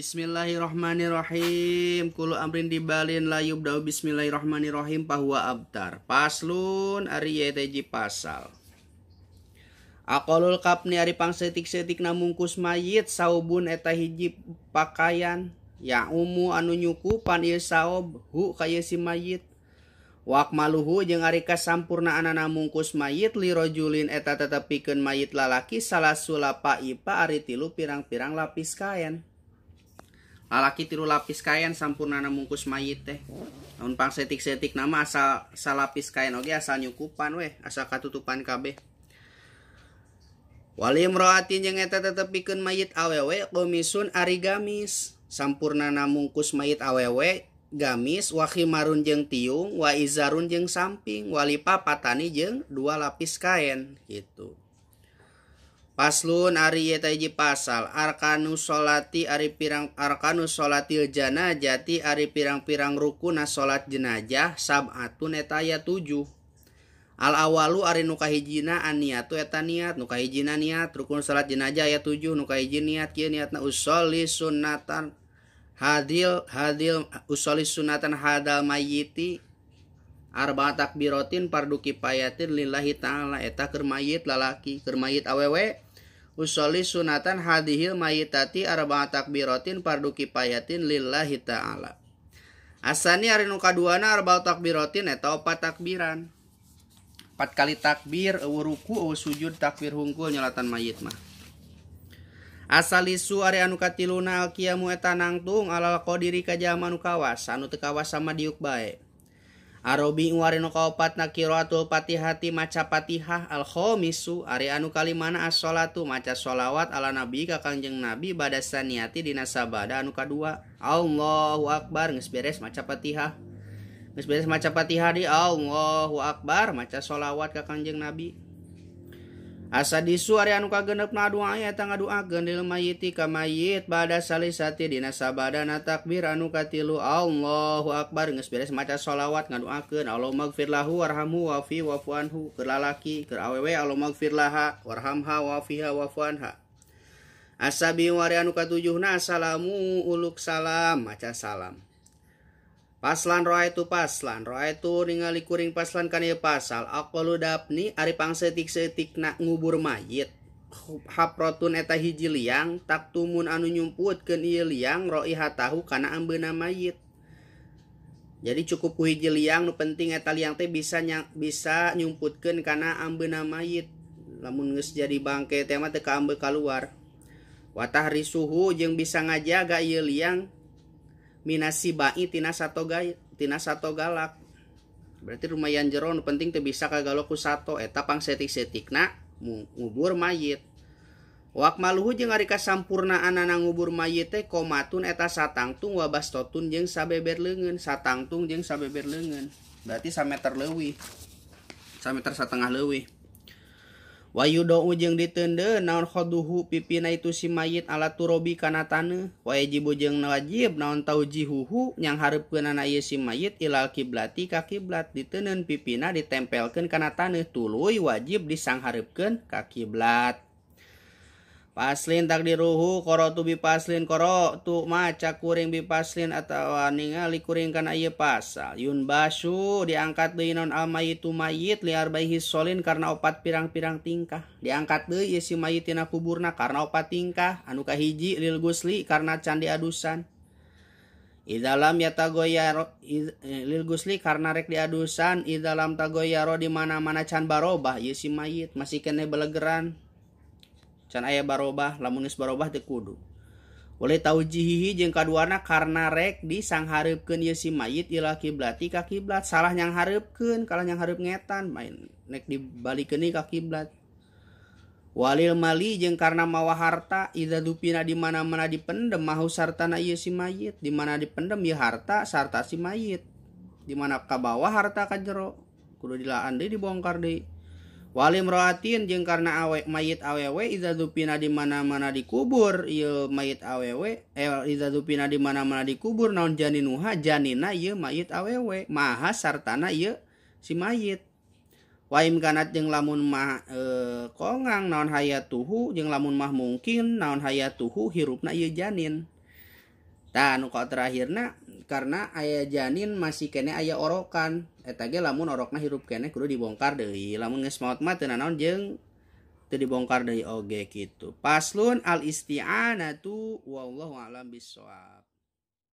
Bismillahirrahmanirrahim. Kulu amrin dibalin la yubda'u bismillahirrahmanirrahim bahwa abtar. Paslun ari yeteji pasal. Aqalul kapni ari pangsetik-setik namungkus mayit saubun eta hiji pakaian ya umu anu nyukupan ieu saob hu ka si mayit. Wak maluhu jeung ari kasampurnaanana mungkus mayit li rajulin eta tetepikeun mayit lalaki salasulapa ipa ari tilu pirang-pirang lapis kain. Lalaki tilu lapis kain sampurnana mungkus mayit teh. Namun pang setik-setik nama asal salapis kain oge asal nyukupan weh, asal katutupan kabeh. Wali imroatin jeung eta tetepikeun mayit awewe komisun ari gamis. Sampurnana mungkus mayit awewe gamis wa khimarun jeung tiung wa izarun jeung samping wali papatani jeung dua lapis kain gitu. Paslun ari eta hiji pasal arkanus sholati ari pirang arkanus sholatil janajati ari pirang-pirang rukuna salat jenazah sab'atun eta aya 7. Al awalu ari nu kahijina aniatu eta niat nu kahijina niat rukun salat jenazah aya 7 nu kahiji niat kieu niatna usolli sunnatan hadil usolli sunatan hadal mayyiti arba takbiratin fardu kifayatin lillahi ta'ala eta keur mayit lalaki keur mayit awewe usolli sunatan hadhil mayitati arba takbiratin fardu kifayatin lillahi ta'ala. Asani ari nu kaduana arba takbiratin eta 4 takbiran. 4 kali takbir eueuh ruku eueuh sujud takbir hungkul nyolatan mayit mah. Asalisu ari anu katiluna alqiyamu eta nangtung alal qadiri ka jalma nu kawas anu teu kawas sama diuk bae. Arobi wari nu kaopatna qiraatul Fatihati maca Fatihah al khamisu ari anu kalimana as-sholatu maca sholawat ala nabi ka Kangjeng Nabi badasan niati dina sabada anu kadua. Allahu akbar geus beres maca Fatihah. Geus beres maca Fatihah di Allahu akbar maca sholawat ka Kangjeng Nabi. Asadisu ari anu kageneupna doa eta ngaduakeun lil mayyiti ka mayit bada salisati dina sabadana takbir anu katilu Allahu akbar geus beres maca sholawat ngaduakeun Allahumma ighfir lahu warhamhu wa'fi wa'fu anhu keur lalaki keur awewe Allahumma ighfir laha warhamha wa'fiha wa'fu anha. Asabi ari anu katujuhna assalamu uluk salam maca salam. Paslan roaitu ningali kuring paslan kana pasal aqalu dapni ari pangsetik-setikna ngubur mayit haprotun eta hiji liang taktumun anu nyumputkeun ieu liang roihatahu kana ambeuna mayit. Jadi cukup ku hiji liang nu penting eta liang teh bisa nyumputkeun kana ambeuna mayit. Lamun geus jadi bangke teh mah teu kaambe kaluar. Wa tahrisuhu jeung bisa ngajaga ieu liang minasibai tina sato galak. Berarti lumayan jero nu penting teu bisa kagalo ku sato eta pangsetik-setikna ngubur mayit. Wak maluhu jeung ari kasampurnaanana ngubur mayit teh komatun eta satangtung wabastotun jeung sabeber leungeun, satangtung jeung sabeber leungeun. Berarti sameter leuwih. Sameter satengah leuwih. Wa yudau jeung diteundeun naon khaduhu pipina itu si mayit ala turobi kana taneuh wa yajibu jeung wajib naon taujihuhu nyang hareupkeunana ieu si mayit ilal kiblati ka kiblat diteundeun pipina ditempelkeun kana taneuh tuluy wajib disanghareupkeun ka kiblat. Paslin takdiruhu qara'tu bi paslin qara'tu maca kuring bi paslin atawa ningali kuring kana ieu pasal yun basu diangkat deui naon al mayitu mayit li arbaihi sholin karena 4 pirang-pirang tingkah diangkat deui ieu si mayit tina kuburna karena 4 tingkah anu kahiji lil gusli karena can diadusan idalam yatagoyaro lil gusli karena rek diadusan idalam tagoyaro di mana-mana can barobah ieu si mayit masih kene belegeran can aya barobah lamun geus barobah teu kudu. Wali taujihihi jeung kaduana karna rek disanghareupkeun ieu si mayit ila kiblati ka kiblat salah nyang hareupkeun kalah nyang hareup ngetan main nek dibalikeun ka kiblat. Walil mali jeung karna mawa harta idza dupina di mana-mana dipendem mahu sartana ieu si mayit di mana dipendem ieu harta sarta si mayit di mana ka bawah harta ka jero kudu dilaan deui dibongkar deui. Walim roatin jeung karena mayit awewe idza dupina di mana-mana dikubur ieu mayit awewe idza dupina di mana-mana dikubur naon janinuha janina ieu mayit awewe maha sartana ieu si mayit. Waim kanat jeung lamun mah kongang naon hayatuhu jeung lamun mah mungkin naon hayatuhu hirupna ieu janin. Tah anu terakhirna karena aya janin masih kene aya orokan eta ge lamun orokna hirup kene kudu dibongkar deui lamun geus maot mah teu naon jeung teu dibongkar deui oge kitu. Paslun al isti'anatu wallahu a'lam bissawab.